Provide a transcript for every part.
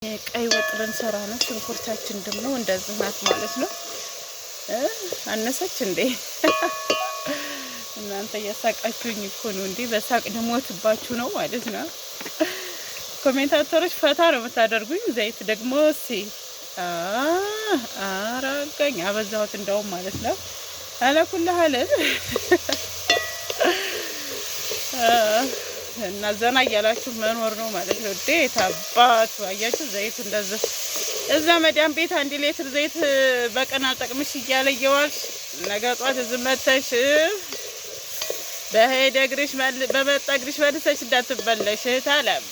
ቀይ ወጥ ልንሰራ ነው። ሽንኩርታችን ደግሞ እንደዚህ ናት ማለት ነው። አነሰች እንዴ? እናንተ እያሳቃችሁኝ እኮ ነው እንዴ? በሳቅ ልሞትባችሁ ነው ማለት ነው። ኮሜንታተሮች ፈታ ነው የምታደርጉኝ። ዘይት ደግሞ አራጋኝ አበዛሁት እንደውም ማለት ነው። አለኩልሃለን እና ዘና እያላችሁ መኖር ነው ማለት ነው። ዴት አባቱ አያችሁ፣ ዘይት እንደዛ እዛ መዳም ቤት 1 ሊትር ዘይት በቀን አልጠቅምሽ እያለ እየዋልሽ ነገ ጧት እዚህ መተሽ በሄደ እግርሽ በመጣ እግርሽ መልሰሽ እንዳትበለሽ ታለም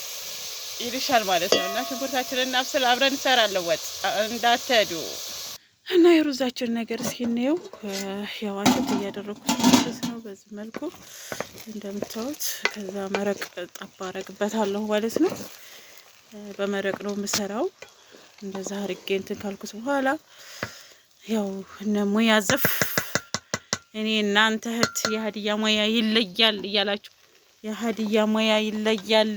ይልሻል ማለት ነው። እና ሽንኩርታችንን እናብስል፣ አብረን እንሰራለን ወጥ እንዳትሄዱ። እና የሩዛችን ነገር ሲነው ያዋሽት እያደረኩት ማለት ነው። በዚህ መልኩ እንደምታዩት ከዛ መረቅ ጠባ አረግበታለሁ ማለት ነው። በመረቅ ነው የምሰራው። እንደዛ አርጌ እንትን ካልኩት በኋላ ያው እነ ሙያ ዘፍ እኔ እናንተ እህት የሀዲያ ሙያ ይለያል እያላችሁ የሀዲያ ሙያ ይለያል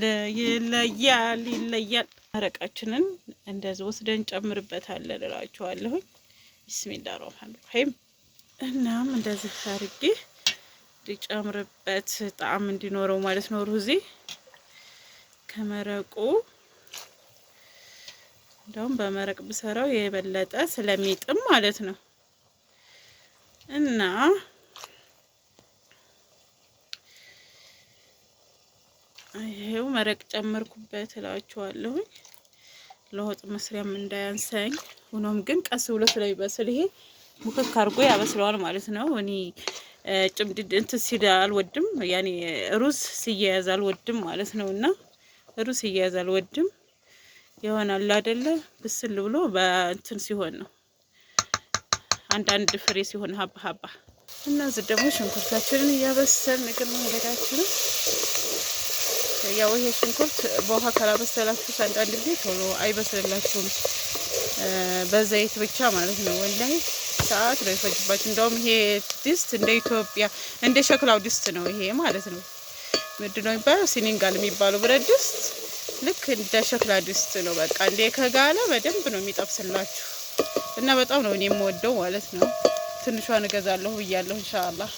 ይለያል። መረቃችንን እንደዚህ ወስደን ጨምርበታለን እላችኋለሁ። ቢስሚላህ ራህማን ራሂም። እናም እንደዚህ አርጌ ሊጨምርበት ጣዕም እንዲኖረው ማለት ነው። ሩዚ ከመረቁ እንደውም በመረቅ ብሰራው የበለጠ ስለሚጥም ማለት ነው። እና ይሄው መረቅ ጨመርኩበት እላችኋለሁ። ለወጥ መስሪያም እንዳያንሰኝ። ሆኖም ግን ቀስ ብሎ ስለሚበስል ይሄ ሙክክ አድርጎ ያበስለዋል ማለት ነው። እኔ ጭምድድ እንትን ሲል አልወድም፣ ያኔ ሩዝ ሲያያዝ አልወድም ማለት ነው። እና ሩዝ ሲያያዝ አልወድም ይሆናል አይደለ? ብስል ብሎ በእንትን ሲሆን ነው፣ አንዳንድ ፍሬ ሲሆን ሀባ ሀባ። እና እዚህ ደግሞ ሽንኩርታችንን እያበሰልን ነገር መንገዳችንን ያው ይሄ ሽንኩርት በውሃ ካላበሰላችሁ አንዳንድ ጊዜ ቶሎ አይበስልላችሁም፣ በዘይት ብቻ ማለት ነው። ወላሂ ሰዓት ነው ይፈጅባችሁ። እንደውም ይሄ ድስት እንደ ኢትዮጵያ እንደ ሸክላው ድስት ነው ይሄ ማለት ነው። ምንድን ነው የሚባለው? ሲኒንጋል የሚባለው ብረት ድስት ልክ እንደ ሸክላ ድስት ነው። በቃ እንደ ከጋለ በደንብ ነው የሚጠብስላችሁ እና በጣም ነው እኔ የምወደው ማለት ነው። ትንሿን እገዛለሁ ብያለሁ ኢንሻአላህ።